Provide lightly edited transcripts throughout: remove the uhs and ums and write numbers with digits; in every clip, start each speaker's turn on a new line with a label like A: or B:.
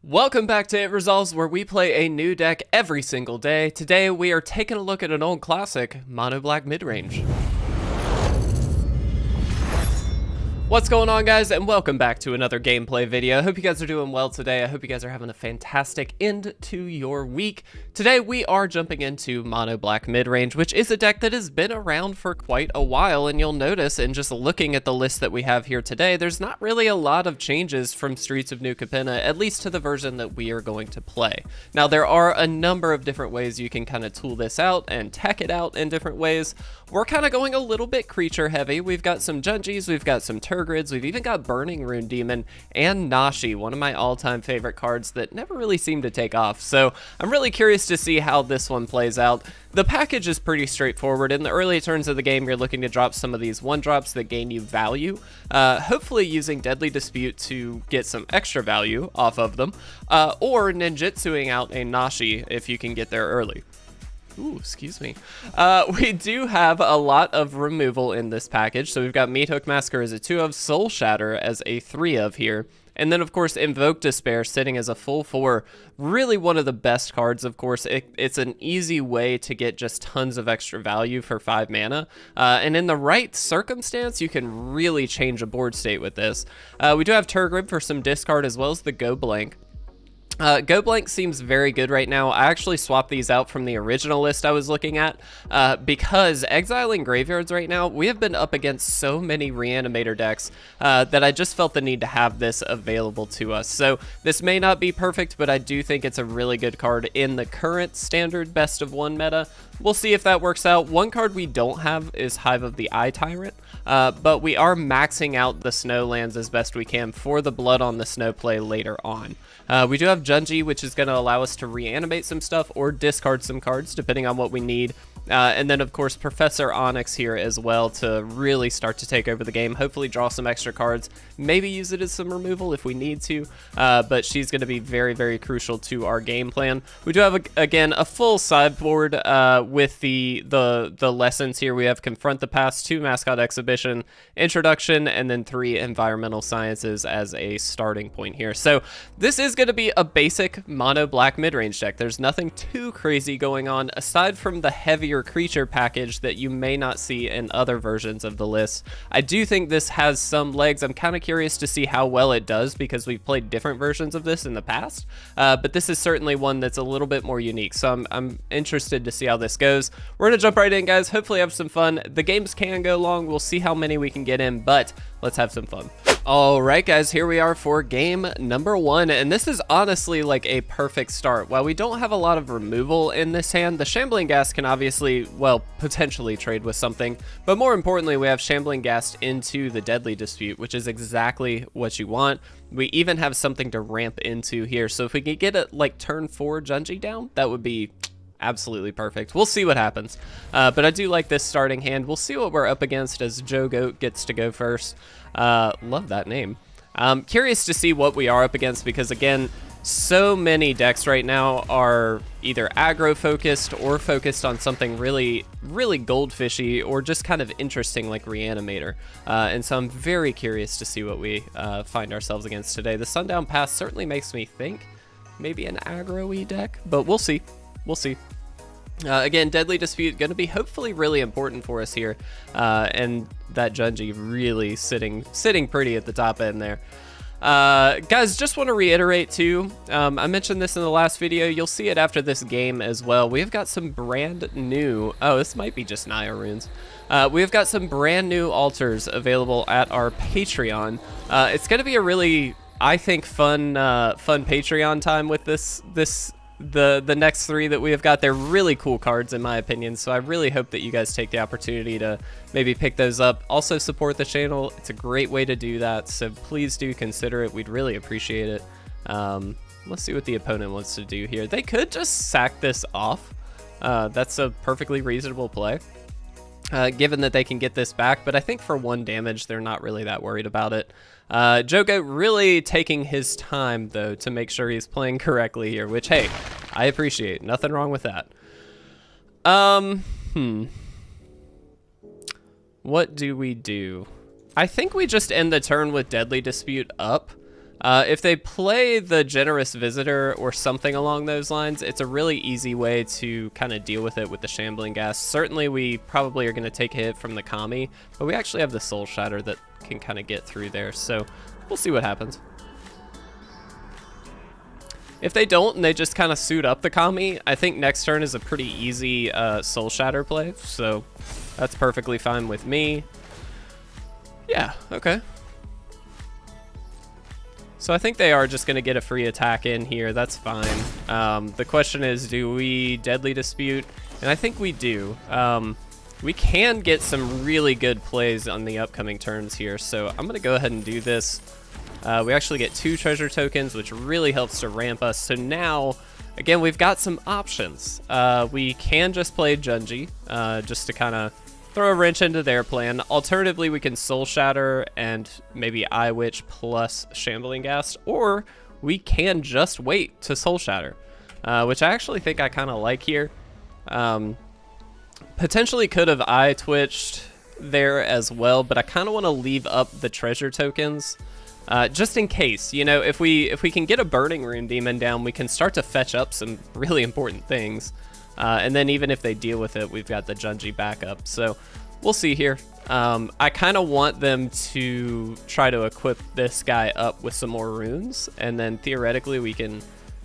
A: Welcome back to It Resolves, where we play a new deck every single day. Today we are taking a look at an old classic, Mono Black Midrange. What's going on, guys, and welcome back to another gameplay video. I hope you guys are doing well today. I hope you guys are having a fantastic end to your week. Today we are jumping into Mono Black Midrange, which is a deck that has been around for quite a while, and you'll notice in just looking at the list that we have here today, there's not really a lot of changes from Streets of New Capenna, at least to the version that we are going to play. Now, there are a number of different ways you can kind of tool this out and tech it out in different ways. We're kind of going a little bit creature heavy. We've got some Jungies, we've got some Turgrids, we've even got Burning Rune Demon and Nashi, one of my all-time favorite cards that never really seemed to take off. So I'm really curious to see how this one plays out. The package is pretty straightforward. In the early turns of the game, you're looking to drop some of these one-drops that gain you value, hopefully using Deadly Dispute to get some extra value off of them, or ninjutsuing out a Nashi if you can get there early. Ooh, excuse me. We do have a lot of removal in this package. So we've got Meathook Massacre as a 2 of, Soul Shatter as a 3 of here. And then, of course, Invoke Despair sitting as a full 4. Really one of the best cards, of course. It's an easy way to get just tons of extra value for 5 mana. And in the right circumstance, you can really change a board state with this. We do have Turgrid for some discard, as well as the Go Blank. Go Blank seems very good right now. I actually swapped these out from the original list I was looking at because exiling graveyards right now, we have been up against so many Reanimator decks that I just felt the need to have this available to us. So this may not be perfect, but I do think it's a really good card in the current standard best of 1 meta. We'll see if that works out. One card we don't have is Hive of the Eye Tyrant, but we are maxing out the snow lands as best we can for the Blood on the Snow play later on. We do have Jungi, which is going to allow us to reanimate some stuff or discard some cards, depending on what we need. And then, of course, Professor Onyx here as well to really start to take over the game, hopefully draw some extra cards, maybe use it as some removal if we need to, but she's going to be very, very crucial to our game plan. We do have, again, a full sideboard with the lessons here. We have Confront the Past, 2 Mascot Exhibition, Introduction, and then 3 Environmental Sciences as a starting point here. So this is going to be a basic Mono Black Midrange deck. There's nothing too crazy going on, aside from the heavier creature package that you may not see in other versions of the list. I do think this has some legs. I'm kind of curious to see how well it does because we've played different versions of this in the past, but this is certainly one that's a little bit more unique, so I'm interested to see how this goes. We're gonna jump right in, guys. Hopefully have some fun. The games can go long. We'll see how many we can get in, but let's have some fun. All right, guys, here we are for game number 1, and this is honestly like a perfect start. While we don't have a lot of removal in this hand, the Shambling Ghast can obviously, well, potentially trade with something, but more importantly, we have Shambling Ghast into the Deadly Dispute, which is exactly what you want. We even have something to ramp into here, so if we could get a, like, turn 4 Jungi down, that would be absolutely perfect. We'll see what happens, but I do like this starting hand. We'll see what we're up against as Joe Goat gets to go first. Love that name. Curious to see what we are up against because, again, so many decks right now are either aggro focused or focused on something really, really goldfishy or just kind of interesting like Reanimator. And so I'm very curious to see what we find ourselves against today. The Sundown Pass certainly makes me think maybe an aggro-y deck, but we'll see. We'll see. Again, Deadly Dispute going to be hopefully really important for us here, and that Jungi really sitting pretty at the top end there. Guys, just want to reiterate too, I mentioned this in the last video, you'll see it after this game as well. We've got some brand new, oh, this might be just Naya runes. We've got some brand new altars available at our Patreon. It's going to be a really, I think, fun Patreon time with the next 3 that we have got. They're really cool cards in my opinion, so I really hope that you guys take the opportunity to maybe pick those up. Also support the channel. It's a great way to do that, so please do consider it. We'd really appreciate it. Let's see what the opponent wants to do here. They could just sack this off. That's a perfectly reasonable play, given that they can get this back, but I think for 1 damage they're not really that worried about it. Joe Goat really taking his time, though, to make sure he's playing correctly here, which, hey, I appreciate. Nothing wrong with that. What do we do? I think we just end the turn with Deadly Dispute up. If they play the Generous Visitor or something along those lines, it's a really easy way to kind of deal with it with the Shambling Gas. Certainly we probably are going to take a hit from the Kami, but we actually have the Soul Shatter that can kind of get through there, so we'll see what happens. If they don't and they just kind of suit up the Kami, I think next turn is a pretty easy Soul Shatter play, so that's perfectly fine with me. Yeah, okay. So I think they are just going to get a free attack in here. That's fine. The question is, do we Deadly Dispute? And I think we do. We can get some really good plays on the upcoming turns here. So I'm going to go ahead and do this. We actually get 2 treasure tokens, which really helps to ramp us. So now, again, we've got some options. We can just play Junji, just to kind of throw a wrench into their plan. Alternatively, we can Soul Shatter and maybe Eye Witch plus Shambling Ghast, or we can just wait to Soul Shatter, which I actually think I kind of like here. Potentially could have Eye Twitched there as well, but I kind of want to leave up the treasure tokens just in case. You know, if we can get a Burning Rune Demon down, we can start to fetch up some really important things. And then even if they deal with it, we've got the Junji backup. So we'll see here. I kind of want them to try to equip this guy up with some more runes. And then theoretically, we can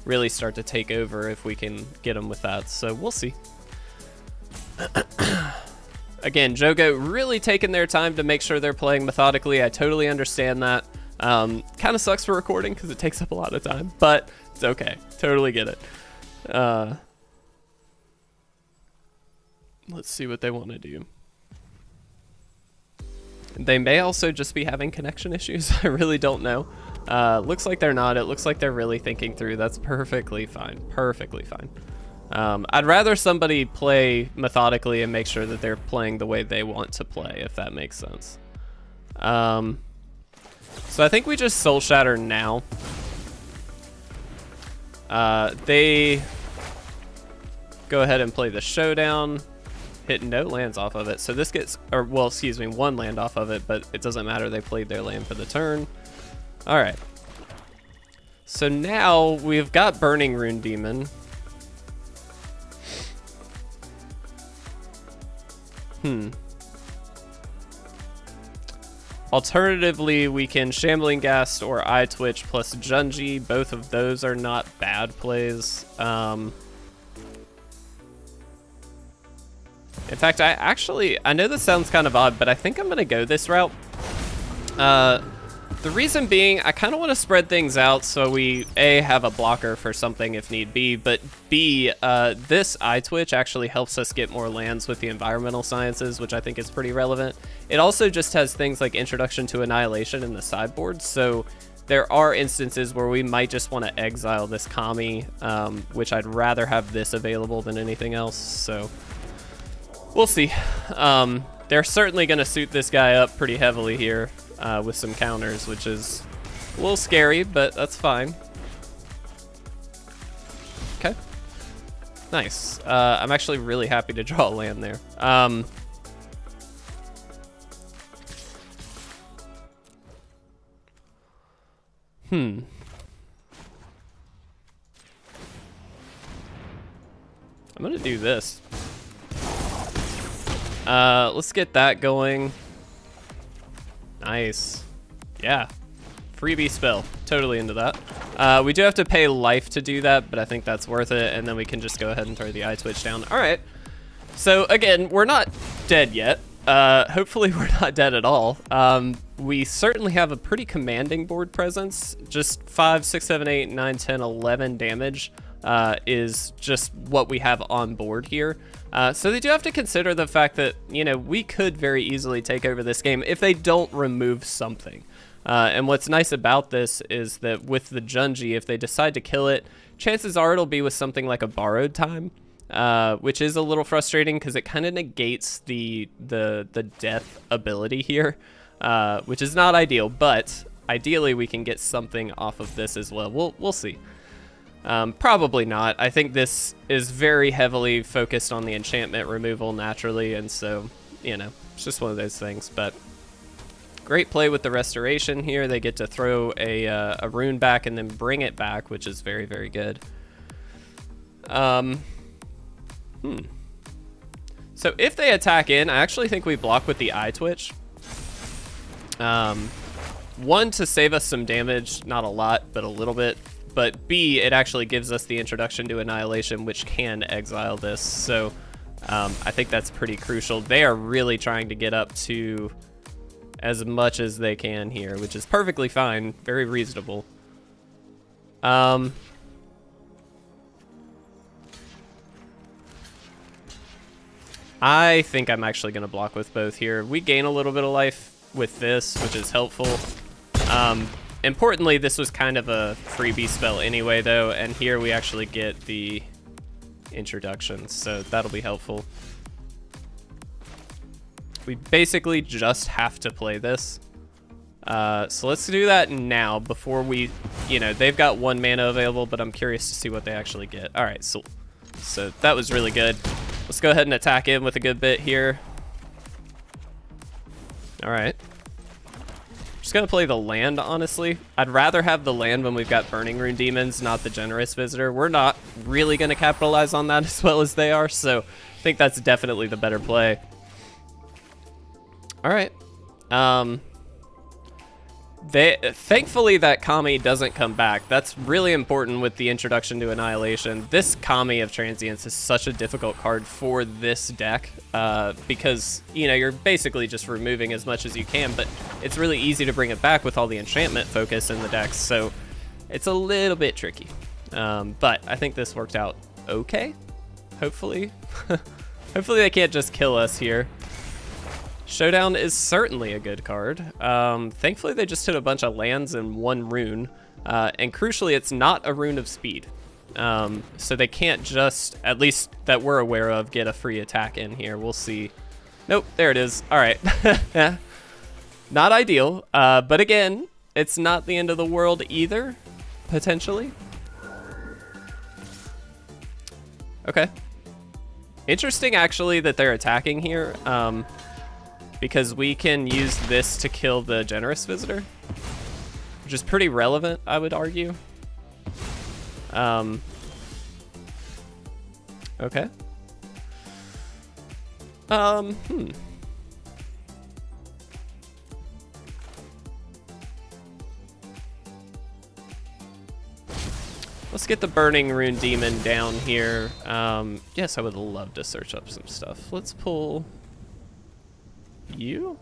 A: really start to take over if we can get them with that. So we'll see. Again, Jogo really taking their time to make sure they're playing methodically. I totally understand that. Kind of sucks for recording because it takes up a lot of time. But it's okay. Totally get it. Let's see what they want to do. They may also just be having connection issues. I really don't know. Looks like they're not. It looks like they're really thinking through. That's perfectly fine. Perfectly fine. I'd rather somebody play methodically and make sure that they're playing the way they want to play, if that makes sense. So I think we just Soul Shatter now. They go ahead and play the Showdown. Hit no lands off of it, so this gets, or well, excuse me, 1 land off of it, but it doesn't matter, they played their land for the turn. All right, so now we've got Burning Rune Demon. Alternatively, we can Shambling Ghast or Eye Twitch plus Junji. Both of those are not bad plays. In fact, I know this sounds kind of odd, but I think I'm going to go this route. The reason being, I kind of want to spread things out so we, A, have a blocker for something if need be, but B, this Eye Twitch actually helps us get more lands with the environmental sciences, which I think is pretty relevant. It also just has things like Introduction to Annihilation in the sideboard, so there are instances where we might just want to exile this Kami, which I'd rather have this available than anything else, so we'll see. They're certainly going to suit this guy up pretty heavily here with some counters, which is a little scary, but that's fine. Okay. Nice. I'm actually really happy to draw a land there. I'm going to do this. Let's get that going. Nice. Yeah. Freebie spell. Totally into that. We do have to pay life to do that, but I think that's worth it, and then we can just go ahead and throw the Eye Twitch down. All right. So, again, we're not dead yet. Hopefully we're not dead at all. We certainly have a pretty commanding board presence. Just 5, 6, 7, 8, 9, 10, 11 damage is just what we have on board here. So they do have to consider the fact that, you know, we could very easily take over this game if they don't remove something. And what's nice about this is that with the Junji, if they decide to kill it, chances are it'll be with something like a Borrowed Time, which is a little frustrating because it kind of negates the death ability here, which is not ideal, but ideally we can get something off of this as well. We'll see. Probably not. I think this is very heavily focused on the enchantment removal naturally, and so, you know, it's just one of those things, but Great play with the restoration here. They get to throw a rune back and then bring it back, which is very, very good. So if they attack in, I actually think we block with the eye twitch. One, to save us some damage, not a lot, but a little bit. But B, it actually gives us the introduction to Annihilation, which can exile this. So I think that's pretty crucial. They are really trying to get up to as much as they can here, which is perfectly fine, very reasonable. I think I'm actually going to block with both here. We gain a little bit of life with this, which is helpful. Importantly, this was kind of a freebie spell anyway, though, and here we actually get the introduction, so that'll be helpful. We basically just have to play this. So let's do that now before we, you know, they've got 1 mana available, but I'm curious to see what they actually get. All right, so that was really good. Let's go ahead and attack in with a good bit here. All right. Just gonna play the land, honestly. I'd rather have the land when we've got Burning Rune Demons, not the Generous Visitor. We're not really gonna capitalize on that as well as they are, so I think that's definitely the better play. All right. Thankfully that Kami doesn't come back. That's really important with the introduction to Annihilation. This Kami of Transience is such a difficult card for this deck because, you know, you're basically just removing as much as you can, but it's really easy to bring it back with all the enchantment focus in the decks, so it's a little bit tricky. But I think this worked out okay, hopefully. Hopefully they can't just kill us here. Showdown is certainly a good card. Thankfully, they just hit a bunch of lands and 1 rune. And crucially, it's not a rune of speed. So they can't just, at least that we're aware of, get a free attack in here. We'll see. Nope, there it is. All right. Not ideal. But again, it's not the end of the world either, potentially. Okay. Interesting, actually, that they're attacking here. Because we can use this to kill the Generous Visitor, which is pretty relevant, I would argue. Okay. Let's get the Burning Rune Demon down here. Yes, I would love to search up some stuff. Let's pull you.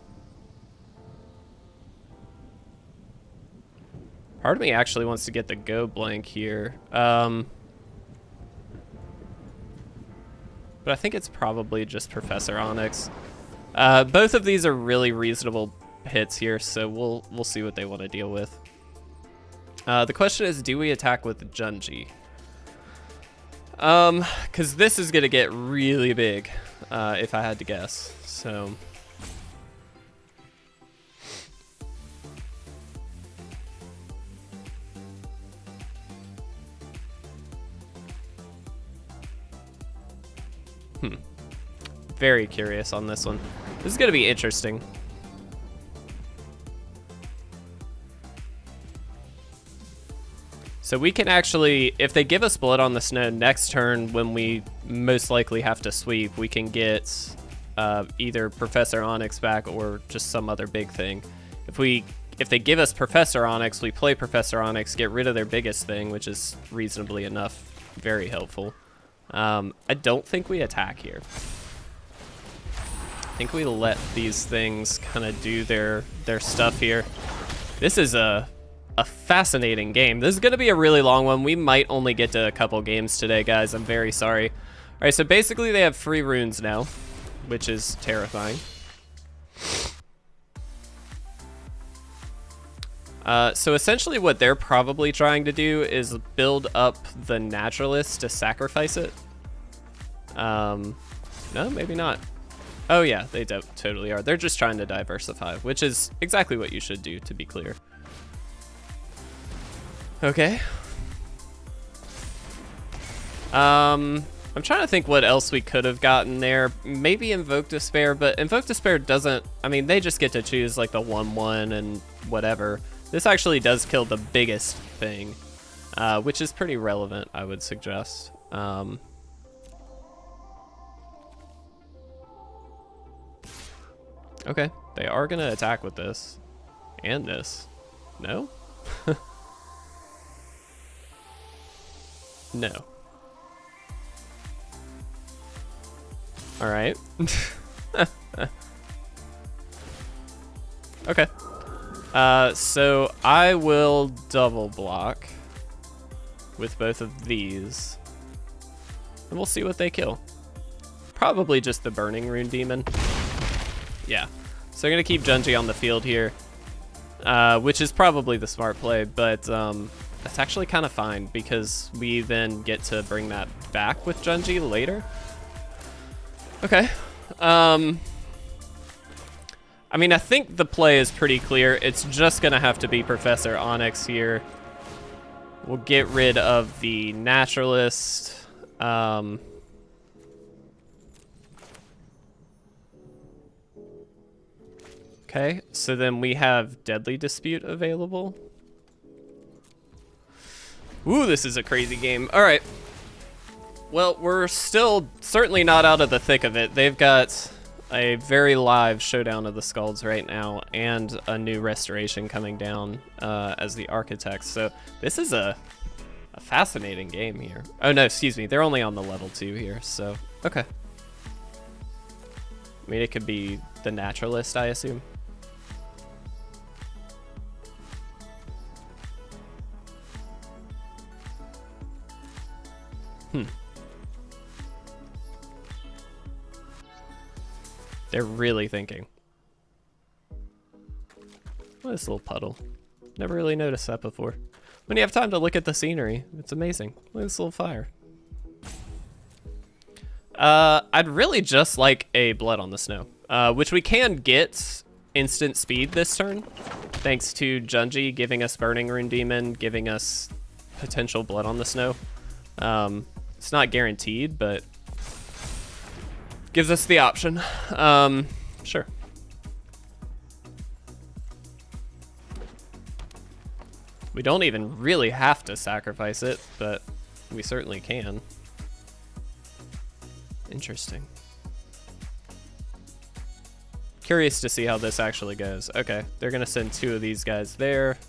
A: Part of me actually wants to get the Go Blank here. But I think it's probably just Professor Onyx. Both of these are really reasonable hits here, so we'll see what they want to deal with. The question is, do we attack with Junji? Because this is gonna get really big, if I had to guess. So very curious on this one. This is gonna be interesting. So we can actually, if they give us Blood on the Snow next turn when we most likely have to sweep, we can get either Professor Onyx back or just some other big thing. If they give us Professor Onyx, we play Professor Onyx, get rid of their biggest thing, which is reasonably enough, very helpful. I don't think we attack here. I think we let these things kind of do their stuff here. This is a fascinating game. This is going to be a really long one. We might only get to a couple games today, guys. I'm very sorry. All right, so basically they have free runes now, which is terrifying. So essentially what they're probably trying to do is build up the Naturalist to sacrifice it. No, maybe not. Oh yeah, they totally are. They're just trying to diversify, which is exactly what you should do, to be clear. Okay. I'm trying to think what else we could have gotten there. Maybe Invoke Despair, but Invoke Despair doesn't... I mean, they just get to choose, like, the 1/1 and whatever. This actually does kill the biggest thing, which is pretty relevant, I would suggest. Okay, they are going to attack with this. And this. No? No. All right. Okay. So I will double block with both of these. And we'll see what they kill. Probably just the Burning Rune Demon. Yeah. So I'm going to keep Junji on the field here, which is probably the smart play, but that's actually kind of fine because we then get to bring that back with Junji later. Okay. I mean, I think the play is pretty clear. It's just going to have to be Professor Onyx here. We'll get rid of the Naturalist. Okay, so then we have Deadly Dispute available. Ooh, this is a crazy game. All right. Well, we're still certainly not out of the thick of it. They've got a very live Showdown of the Skalds right now and a new Restoration coming down as the Architects. So this is a fascinating game here. Oh, no, excuse me. They're only on the level 2 here, so okay. I mean, it could be the Naturalist, I assume. They're really thinking. What is this little puddle? Never really noticed that before. When you have time to look at the scenery, it's amazing. Look at this little fire. I'd really just like a Blood on the Snow, which we can get instant speed this turn, thanks to Junji giving us Burning Rune Demon, giving us potential Blood on the Snow. It's not guaranteed, but gives us the option. Sure. We don't even really have to sacrifice it, but we certainly can. Interesting. Curious to see how this actually goes. Okay, they're gonna send 2 of these guys there.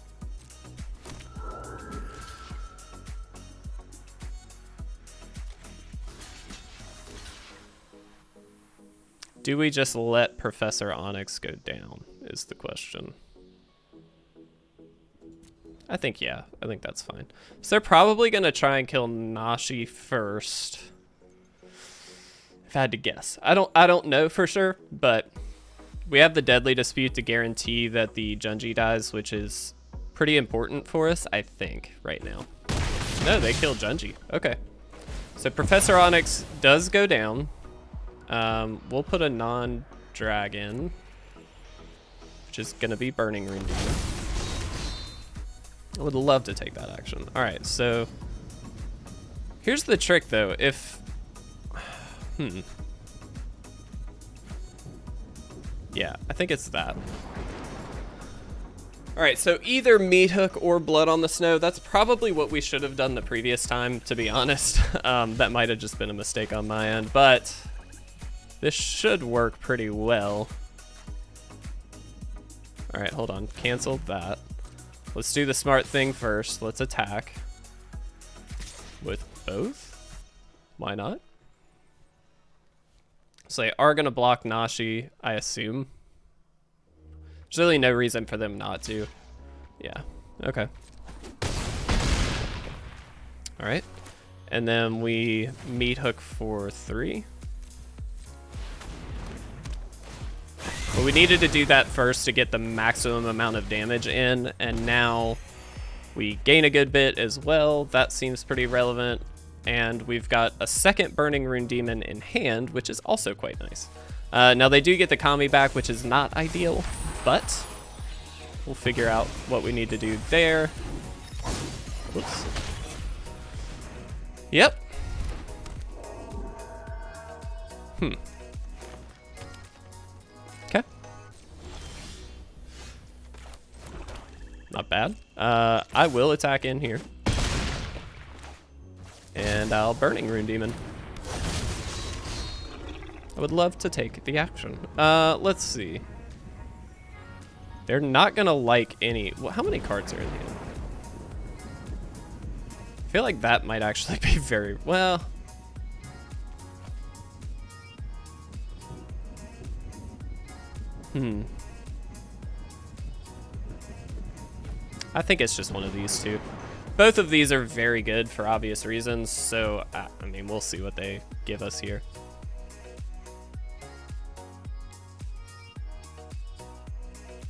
A: Do we just let Professor Onyx go down, is the question. I think, yeah, I think that's fine. So they're probably gonna try and kill Nashi first. If I had to guess. I don't know for sure, but we have the Deadly Dispute to guarantee that the Junji dies, which is pretty important for us, I think, right now. No, they killed Junji. Okay. So Professor Onyx does go down. We'll put a non-dragon, which is gonna be Burning Rune Demon. I would love to take that action. All right, so here's the trick though. If, yeah, I think it's that. All right, so either Meat Hook or Blood on the Snow. That's probably what we should have done the previous time, to be honest. That might have just been a mistake on my end, but this should work pretty well. All right, hold on, canceled that. Let's do the smart thing first. Let's attack with both. Why not? So they are gonna block Nashi, I assume. There's really no reason for them not to. Yeah, okay. All right, and then we Meat Hook for 3. But we needed to do that first to get the maximum amount of damage in, and now we gain a good bit as well. That seems pretty relevant. And we've got a second Burning Rune Demon in hand, which is also quite nice. Now they do get the Kami back, which is not ideal, but we'll figure out what we need to do there. Whoops. Yep. Okay. Not bad. I will attack in here. And I'll Burning Rune Demon. I would love to take the action. Let's see. They're not gonna like any... Well, how many cards are in here? I feel like that might actually be very... Well... I think it's just one of these two. Both of these are very good for obvious reasons, so, I mean, we'll see what they give us here.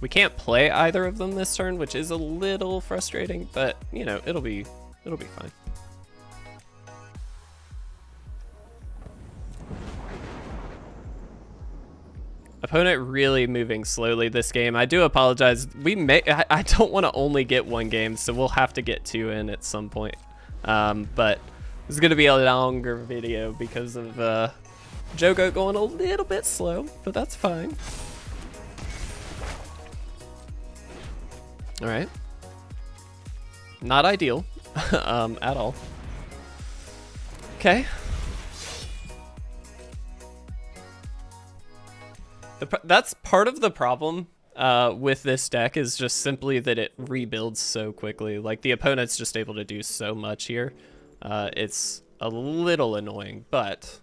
A: We can't play either of them this turn, which is a little frustrating, but, you know, it'll be fine. Opponent really moving slowly this game. I do apologize. I don't want to only get one game, so we'll have to get two in at some point. But this is going to be a longer video because of Jogo going a little bit slow, but that's fine. All right. Not ideal at all. Okay. That's part of the problem with this deck, is just simply that it rebuilds so quickly. Like, the opponent's just able to do so much here. It's a little annoying, but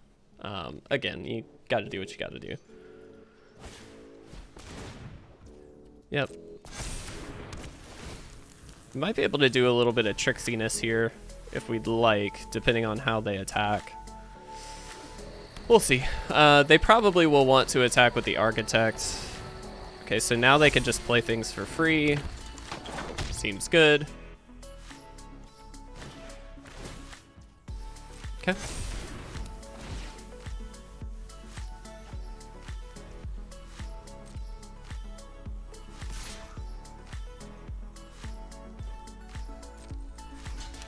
A: again, you got to do what you got to do. Yep. We might be able to do a little bit of tricksiness here if we'd like, depending on how they attack. We'll see. They probably will want to attack with the Architect. Okay, so now they can just play things for free. Seems good. Okay.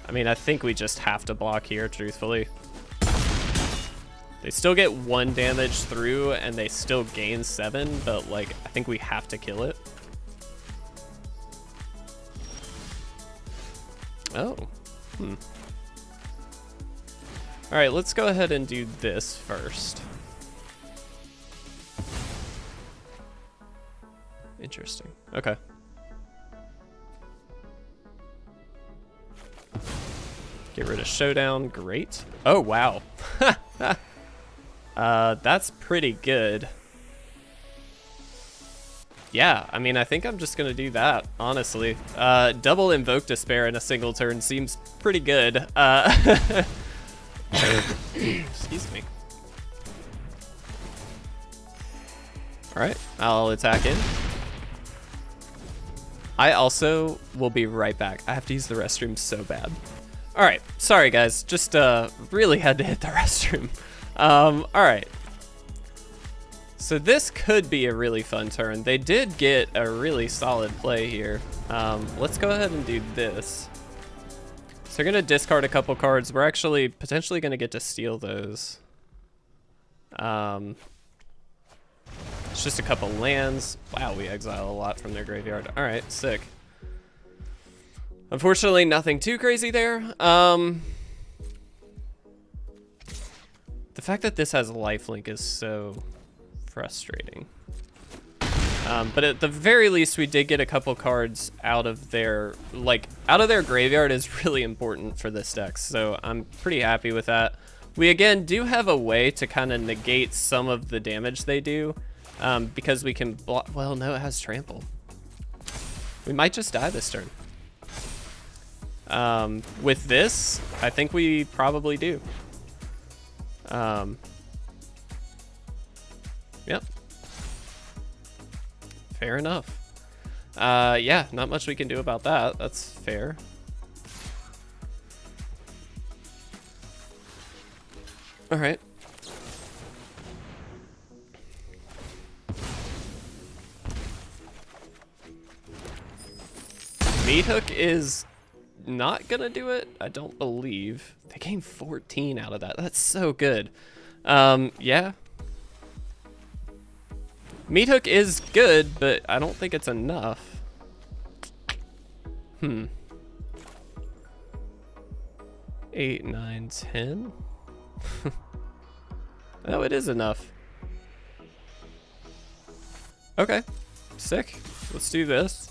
A: I mean, I think we just have to block here, truthfully. They still get 1 damage through, and they still gain 7, but, like, I think we have to kill it. Oh. Alright, let's go ahead and do this first. Interesting. Okay. Get rid of Showdown. Great. Oh, wow. That's pretty good. Yeah, I mean, I think I'm just gonna do that, honestly. Double Invoke Despair in a single turn seems pretty good. Excuse me. Alright, I'll attack in. I also will be right back. I have to use the restroom so bad. Alright, sorry guys, just really had to hit the restroom. Alright. So this could be a really fun turn. They did get a really solid play here. Let's go ahead and do this. So they're gonna discard a couple cards. We're actually potentially gonna get to steal those. It's just a couple lands. Wow, we exile a lot from their graveyard. Alright, sick. Unfortunately, nothing too crazy there. The fact that this has lifelink is so frustrating. But at the very least, we did get a couple cards out of their graveyard is really important for this deck. So I'm pretty happy with that. We again do have a way to kind of negate some of the damage they do, because we can block. Well, no, it has trample. We might just die this turn. With this, I think we probably do. Yep. Fair enough. Yeah, not much we can do about that. That's fair. All right. Meat Hook is not gonna do it, I don't believe. They gained 14 out of that. That's so good. Yeah, Meat Hook is good, but I don't think it's enough. 8, 9, 10. Oh, it is enough. Okay, sick. Let's do this.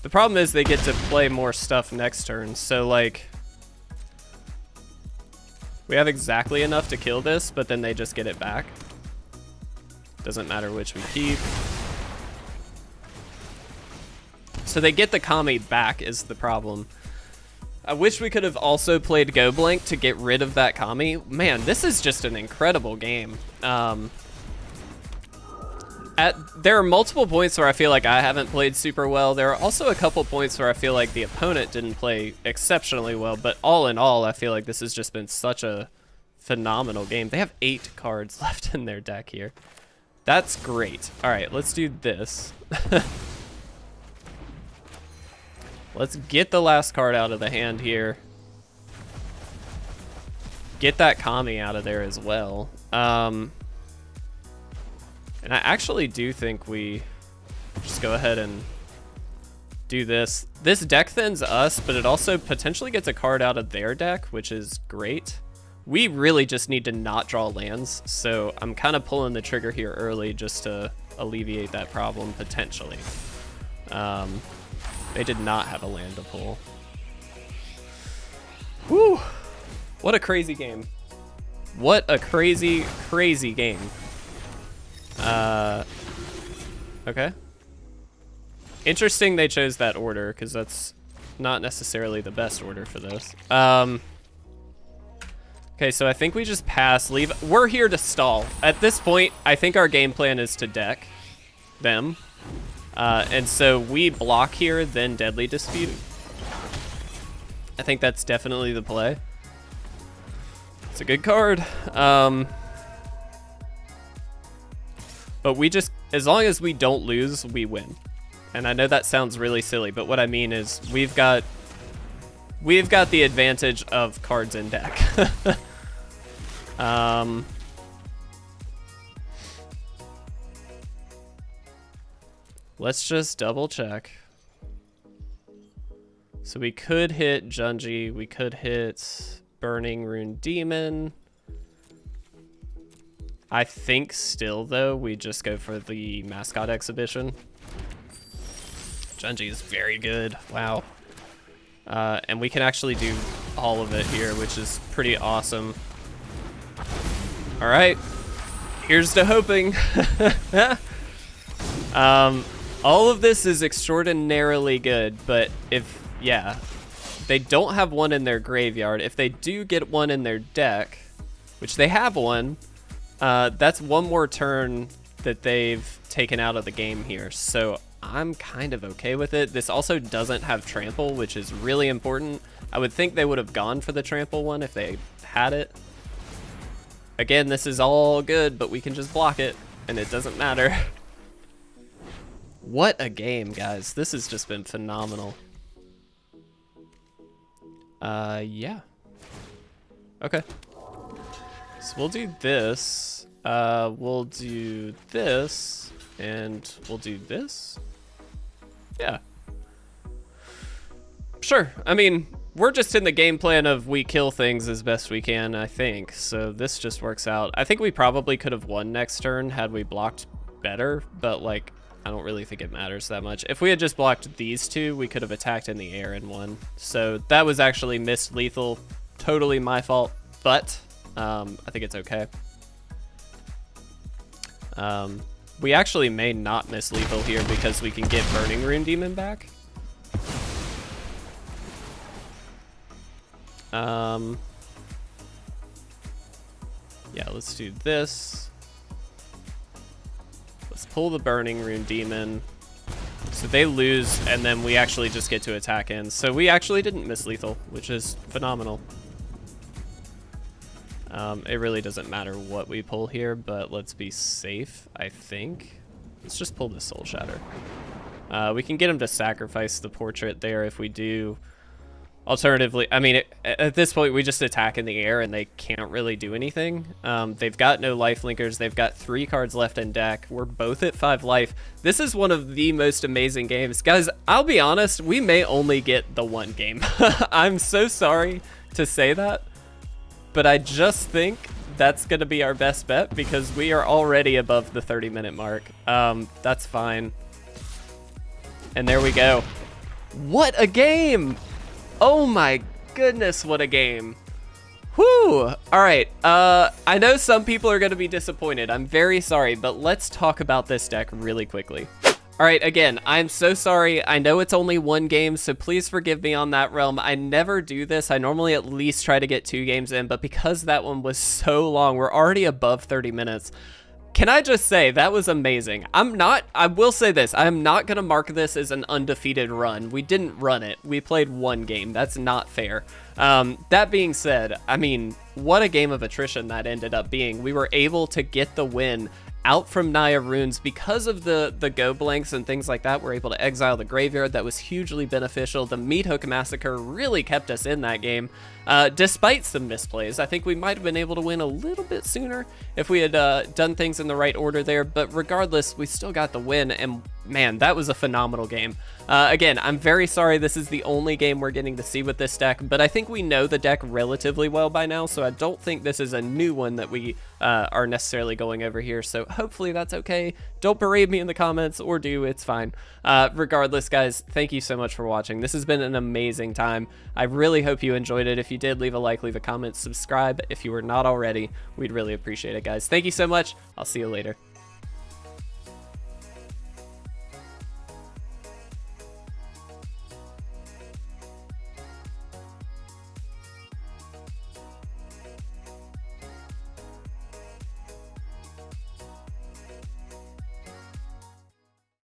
A: The problem is they get to play more stuff next turn, so like we have exactly enough to kill this, but then they just get it back. Doesn't matter which we keep. So they get the Kami back is the problem. I wish we could have also played Go Blank to get rid of that Kami. Man, this is just an incredible game. There are multiple points where I feel like I haven't played super well. There are also a couple points where I feel like the opponent didn't play exceptionally well, but all in all, I feel like this has just been such a phenomenal game. They have 8 cards left in their deck here. That's great. All right, let's do this. Let's get the last card out of the hand here. Get that Kami out of there as well. And I actually do think we just go ahead and do this. This deck thins us, but it also potentially gets a card out of their deck, which is great. We really just need to not draw lands, so I'm kind of pulling the trigger here early just to alleviate that problem, potentially. They did not have a land to pull. Whew! What a crazy game. What a crazy, crazy game. Okay. Interesting they chose that order, because that's not necessarily the best order for this. Okay, so I think we just pass, leave. We're here to stall. At this point, I think our game plan is to deck them. And so we block here, then Deadly Dispute. I think that's definitely the play. It's a good card. But we just, as long as we don't lose, we win. And I know that sounds really silly, but what I mean is we've got the advantage of cards in deck. Let's just double check. So we could hit Junji, we could hit Burning Rune Demon. I think still though, we just go for the Mascot Exhibition. Junji is very good, wow. And we can actually do all of it here, which is pretty awesome. All right, here's to hoping. All of this is extraordinarily good, but if, yeah, they don't have one in their graveyard. If they do get one in their deck, which they have one, that's one more turn that they've taken out of the game here. So I'm kind of okay with it. This also doesn't have trample, which is really important. I would think they would have gone for the trample one if they had it. Again, this is all good, but we can just block it and it doesn't matter. What a game, guys. This has just been phenomenal. Yeah. Okay. So we'll do this. We'll do this. And we'll do this. Yeah. Sure. I mean, we're just in the game plan of we kill things as best we can, I think. So this just works out. I think we probably could have won next turn had we blocked better, but like, I don't really think it matters that much. If we had just blocked these two, we could have attacked in the air and won. So that was actually missed lethal. Totally my fault, but I think it's okay. We actually may not miss lethal here because we can get Burning Rune Demon back. Yeah, let's do this. Let's pull the Burning Rune Demon. So they lose, and then we actually just get to attack in. So we actually didn't miss lethal, which is phenomenal. It really doesn't matter what we pull here, but let's be safe, I think. Let's just pull the Soul Shatter. We can get him to sacrifice the portrait there if we do. Alternatively, I mean, at this point, we just attack in the air and they can't really do anything. They've got no life linkers. They've got 3 cards left in deck. We're both at 5 life. This is one of the most amazing games. Guys, I'll be honest, we may only get the 1 game. I'm so sorry to say that, but I just think that's going to be our best bet because we are already above the 30-minute mark. That's fine. And there we go. What a game! Oh my goodness, what a game. Whew. All right, I know some people are going to be disappointed. I'm very sorry, but let's talk about this deck really quickly. All right, again, I'm so sorry. I know it's only 1 game, so please forgive me on that realm. I never do this. I normally at least try to get 2 games in, but because that one was so long, we're already above 30 minutes. Can I just say, that was amazing. I will say this, I'm not going to mark this as an undefeated run. We didn't run it. We played 1 game. That's not fair. That being said, I mean, what a game of attrition that ended up being. We were able to get the win out from Naya Runes because of the go blanks and things like that. We're able to exile the graveyard. That was hugely beneficial. The Meat Hook Massacre really kept us in that game. Despite some misplays, I think we might have been able to win a little bit sooner if we had done things in the right order there, but regardless, we still got the win, and man, that was a phenomenal game. Again, I'm very sorry this is the only game we're getting to see with this deck, but I think we know the deck relatively well by now, so I don't think this is a new one that we are necessarily going over here, so hopefully that's okay. Don't berate me in the comments, or do, it's fine. Regardless, guys, thank you so much for watching. This has been an amazing time. I really hope you enjoyed it. If you did, leave a like, leave a comment, subscribe if you were not already. We'd really appreciate it, guys. Thank you so much. I'll see you later.